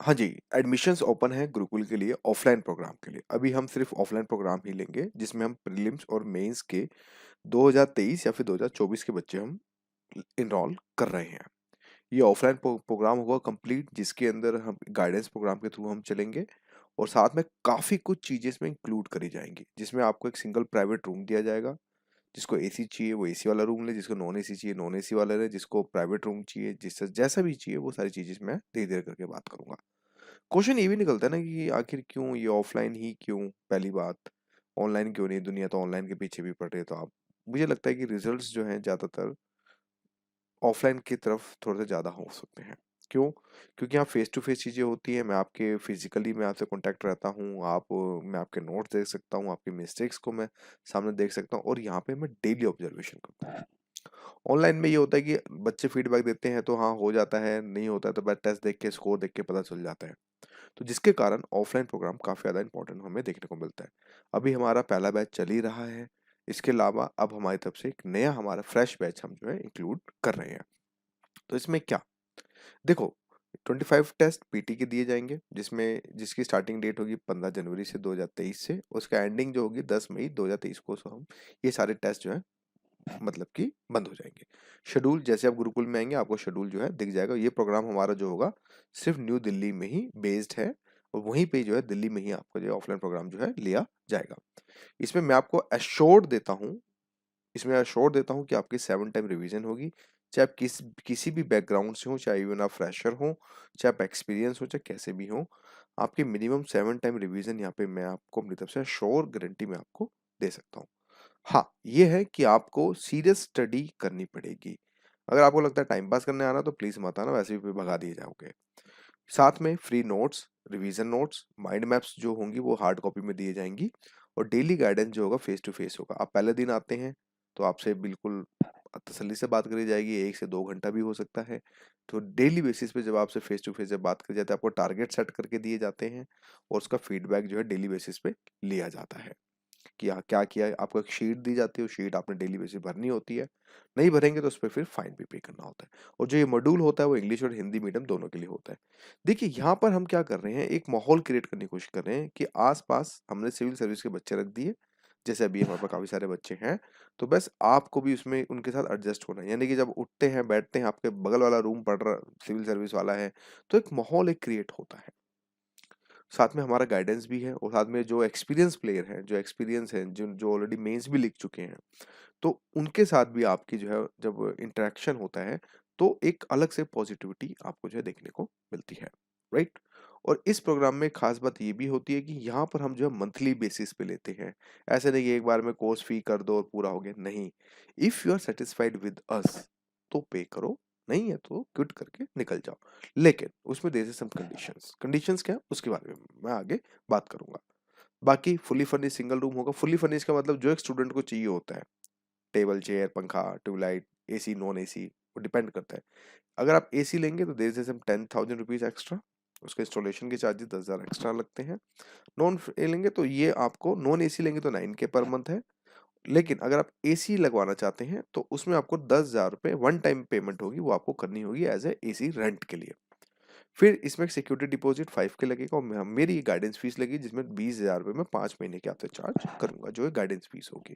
हाँ जी, admissions open है गुरुकुल के लिए ऑफलाइन प्रोग्राम के लिए। अभी हम सिर्फ़ ऑफलाइन प्रोग्राम ही लेंगे जिसमें हम प्रीलिम्स और मेंस के 2023 या फिर 2024 के बच्चे हम एनरोल कर रहे हैं। ये ऑफलाइन प्रोग्राम होगा कंप्लीट, जिसके अंदर हम गाइडेंस प्रोग्राम के थ्रू हम चलेंगे और साथ में काफ़ी कुछ चीज़ें इसमें इंक्लूड करी जाएँगी। जिसमें आपको एक सिंगल प्राइवेट रूम दिया जाएगा। जिसको एसी चाहिए वो एसी वाला रूम ले, जिसको नॉन एसी चाहिए नॉन एसी वाला ले, जिसको प्राइवेट रूम चाहिए, जिससे जैसा भी चाहिए वो सारी चीज़ें मैं धीरे-धीरे करके बात करूँगा। क्वेश्चन ये भी निकलता है ना कि आखिर क्यों ये ऑफलाइन ही क्यों? पहली बात, ऑनलाइन क्यों नहीं? दुनिया तो ऑनलाइन के पीछे भी पड़ रही है, तो आप मुझे लगता है कि रिजल्ट्स जो हैं ज़्यादातर ऑफलाइन की तरफ थोड़े से ज़्यादा हो सकते हैं। क्यों? क्योंकि यहाँ फेस टू फेस चीज़ें होती हैं, मैं आपके फिजिकली मैं आपसे कॉन्टैक्ट रहता हूँ, मैं आपके नोट्स देख सकता हूँ, आपकी मिस्टेक्स को मैं सामने देख सकता हूँ और यहाँ पे मैं डेली ऑब्जर्वेशन करता हूँ। ऑनलाइन में ये होता है कि बच्चे फीडबैक देते हैं तो हाँ, हो जाता है, नहीं होता है तो बस टेस्ट देख के, स्कोर देख के पता चल जाता है। तो जिसके कारण ऑफलाइन प्रोग्राम काफ़ी ज़्यादा इंपॉर्टेंट हमें देखने को मिलता है। अभी हमारा पहला बैच चल ही रहा है। इसके अलावा अब हमारी तरफ से एक नया हमारा फ्रेश बैच हम जो है इंक्लूड कर रहे हैं। तो इसमें क्या? देखो, 25 टेस्ट पीटी के दिए जाएँगे, जिसकी स्टार्टिंग डेट होगी 15 जनवरी से 2023 से, उसका एंडिंग जो होगी 10 मई 2023 को सो हम ये सारे टेस्ट जो हैं मतलब कि बंद हो जाएँगे। शेड्यूल जैसे आप गुरुकुल में आएँगे आपको शेड्यूल जो है दिख जाएगा। ये प्रोग्राम हमारा जो होगा सिर्फ़ न्यू दिल्ली में ही बेस्ड है और वहीं पे जो है दिल्ली में ही आपका जो है ऑफलाइन प्रोग्राम जो है लिया जाएगा। इसमें मैं आपको एश्योर्ड देता हूँ इसमें एश्योर देता हूँ कि आपकी 7 टाइम रिवीजन होगी। चाहे आप किसी भी बैकग्राउंड से हो, चाहे इवन आप फ्रेशर हो, चाहे आप एक्सपीरियंस हो, चाहे कैसे भी हो, आपकी मिनिमम 7 टाइम रिवीजन यहाँ पे मैं आपको अपनी तरफ से एश्योर गारंटी मैं आपको दे सकता हूँ। हाँ, ये है कि आपको सीरियस स्टडी करनी पड़ेगी। अगर आपको लगता है टाइम पास करने आना तो प्लीज़ मत आना, वैसे भी भगा दिए जाओगे। साथ में free notes, revision notes, mind maps जो होंगी वो हार्ड कॉपी में दिए जाएँगी और डेली गाइडेंस जो होगा फेस टू फेस होगा। आप पहले दिन आते हैं तो आपसे बिल्कुल तसल्ली से बात करी जाएगी, 1 से 2 घंटा भी हो सकता है। तो डेली बेसिस पे जब आपसे फेस टू फेस जब बात करी जाती है, आपको टारगेट सेट करके दिए जाते हैं और उसका फीडबैक जो है डेली बेसिस पे लिया जाता है। कि हाँ, क्या किया है, आपको एक शीट दी जाती है, वो शीट आपने डेली बेसिस भरनी होती है। नहीं भरेंगे तो उसपे फिर फाइन भी पे करना होता है और जो ये मॉड्यूल होता है वो इंग्लिश और हिंदी मीडियम दोनों के लिए होता है। देखिए यहाँ पर हम क्या कर रहे हैं, एक माहौल क्रिएट करने की कोशिश कर रहे हैं कि आस-पास हमने सिविल सर्विस के बच्चे रख दिए, जैसे अभी हमारे पास काफ़ी सारे बच्चे हैं, तो बस आपको भी उसमें उनके साथ एडजस्ट होना है। यानी कि जब उठते हैं, बैठते हैं, आपके बगल वाला रूम पढ़ रहा सिविल सर्विस वाला है, तो एक माहौल एक क्रिएट होता है। साथ में हमारा गाइडेंस भी है और साथ में जो एक्सपीरियंस प्लेयर हैं, जो एक्सपीरियंस हैं, जो ऑलरेडी मेंस भी लिख चुके हैं, तो उनके साथ भी आपकी जो है जब इंटरेक्शन होता है, तो एक अलग से पॉजिटिविटी आपको जो है देखने को मिलती है, राइट? और इस प्रोग्राम में खास बात ये भी होती है कि यहाँ पर हम जो है मंथली बेसिस पे लेते हैं। ऐसे नहीं कि एक बार में कोर्स फी कर दो और पूरा हो गया, नहीं। If you are satisfied with us तो पे करो, नहीं है तो क्विट करके निकल जाओ। लेकिन उसमें there is some conditions. Conditions क्या है उसके बारे में मैं आगे बात करूंगा। बाकी फुली फर्निश्ड सिंगल रूम होगा। फुली फर्निश्ड का मतलब जो एक स्टूडेंट को चाहिए होता है, टेबल, चेयर, पंखा, ट्यूबलाइट, एसी, नॉन एसी, वो डिपेंड करता है। अगर आप एसी लेंगे तो there is some 10,000 rupees extra, उसके इंस्टॉलेशन के चार्जेस 10,000 एक्स्ट्रा लगते हैं। नॉन ए लेंगे तो ये आपको, नॉन एसी लेंगे तो 9K पर मंथ है। लेकिन अगर आप एसी लगवाना चाहते हैं तो उसमें आपको 10,000 रुपये वन टाइम पेमेंट होगी, वो आपको करनी होगी एज ए एसी रेंट के लिए। फिर इसमें सिक्योरिटी डिपॉजिट 5K लगेगा और मेरी गाइडेंस फीस लगेगी, जिसमें 20,000 रुपये मैं 5 महीने के आपसे चार्ज करूंगा, जो है गाइडेंस फीस होगी।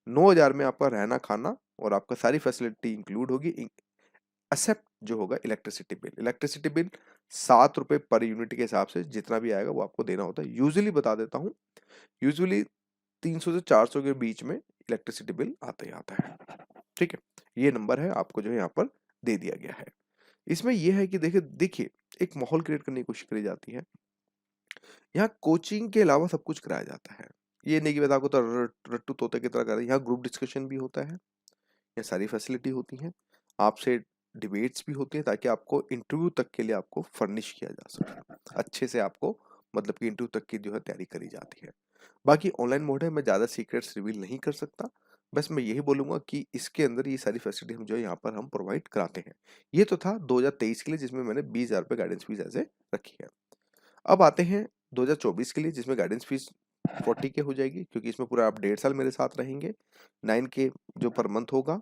9,000 में आपका रहना खाना और आपका सारी फैसिलिटी इंक्लूड होगी, एक्सेप्ट जो होगा इलेक्ट्रिसिटी बिल। इलेक्ट्रिसिटी बिल 7 रुपये पर यूनिट के हिसाब से जितना भी आएगा वो आपको देना होता है। यूजुअली बता देता हूँ, यूजुअली 300 से 400 के बीच में इलेक्ट्रिसिटी बिल आता ही आता है। ठीक है, ये नंबर है आपको जो है यहाँ पर दे दिया गया है। इसमें यह है कि देखिए देखिए एक माहौल क्रिएट करने की कोशिश करी जाती है। यहाँ कोचिंग के अलावा सब कुछ कराया जाता है। ये नहीं कि बस आपको तो रट्टू तोते की तरह कर रहे हैं। यहाँ ग्रुप डिस्कशन भी होता है, ये सारी फैसिलिटी होती हैं। आपसे डिबेट्स भी होती हैं ताकि आपको इंटरव्यू तक के लिए आपको फर्निश किया जा सके। अच्छे से आपको मतलब कि इंटरव्यू तक की जो है तैयारी करी जाती है। बाकी ऑनलाइन मोड है, मैं ज़्यादा सीक्रेट्स रिवील नहीं कर सकता। बस मैं यही बोलूँगा कि इसके अंदर ये सारी फैसिलिटी हम जो है यहाँ पर हम प्रोवाइड कराते हैं। ये तो था 2023 के लिए जिसमें मैंने 20,000 रुपए गाइडेंस फीस ऐसे रखी है। अब आते हैं 2024 के लिए जिसमें गाइडेंस फीस 40K हो जाएगी, क्योंकि इसमें पूरा आप 1.5 साल मेरे साथ रहेंगे। 9K जो पर मंथ होगा।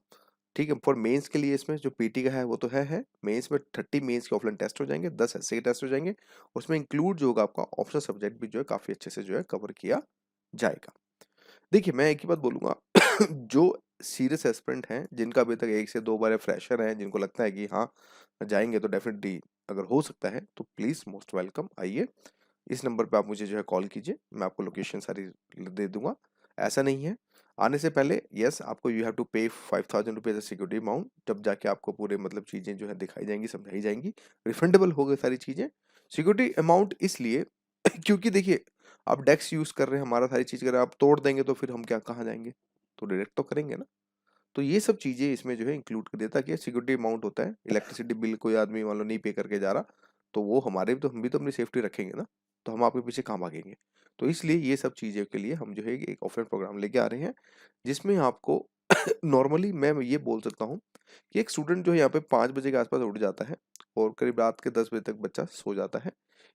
ठीक है। फॉर मेंस के लिए इसमें जो पीटी का है वो तो है। मेंस में 30 मेंस के ऑफलाइन टेस्ट हो जाएंगे, 10 एसए के टेस्ट हो जाएंगे। उसमें इंक्लूड जो होगा आपका ऑप्शनल सब्जेक्ट भी जो है काफी अच्छे से जो है कवर किया जाएगा। देखिए मैं एक ही बात बोलूंगा जो सीरियस एस्पिरेंट हैं जिनका अभी तक 1 से 2 बार फ्रेशर हैं, जिनको लगता है कि हाँ जाएंगे तो डेफिनेटली अगर हो सकता है तो प्लीज मोस्ट वेलकम आइए। इस नंबर पे आप मुझे जो है कॉल कीजिए, मैं आपको लोकेशन सारी दे दूंगा। ऐसा नहीं है, आने से पहले यस आपको यू हैव टू पे 5,000 रुपीज सिक्योरिटी अमाउंट, जब जाके आपको पूरे मतलब चीज़ें जो है दिखाई जाएंगी, समझाई जाएंगी, रिफंडेबल हो गई सारी चीज़ें। सिक्योरिटी अमाउंट इसलिए क्योंकि देखिए आप डेक्स यूज़ कर रहे हैं, हमारा सारी चीज़ कर रहे हैं, आप तोड़ देंगे तो फिर हम क्या कहाँ जाएंगे, तो डायरेक्ट तो करेंगे ना। तो ये सब चीज़ें इसमें जो है इंक्लूड कर देता कि सिक्योरिटी अमाउंट होता है, इलेक्ट्रिसिटी बिल कोई आदमी मान लो नहीं पे करके जा रहा, तो वो हमारे भी तो हम भी तो अपनी सेफ्टी रखेंगे ना, तो हम आपके पीछे कहाँ भागेंगे। तो इसलिए ये सब चीज़ों के लिए हम जो है एक ऑफलाइन प्रोग्राम लेके आ रहे हैं, जिसमें आपको नॉर्मली मैं ये बोल सकता हूँ कि एक स्टूडेंट जो है यहाँ पे 5 बजे के आसपास उठ जाता है और करीब रात के 10 बजे तक बच्चा सो जाता है।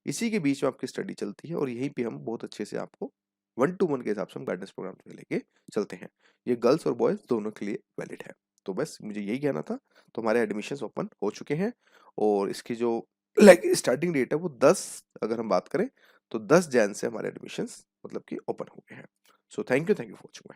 इसी के बीच में आपकी स्टडी चलती है और यहीं पे हम बहुत अच्छे से आपको 1 to 1 के हिसाब से हम गाइडेंस प्रोग्राम जो है लेके चलते हैं। ये गर्ल्स और बॉयज़ दोनों के लिए वैलिड है। तो बस मुझे यही कहना था। तो हमारे एडमिशन्स ओपन हो चुके हैं और इसकी जो लाइक स्टार्टिंग डेट है वो 10, अगर हम बात करें तो 10 जैन से हमारे एडमिशन्स मतलब कि ओपन हो गए हैं। So thank you for watching.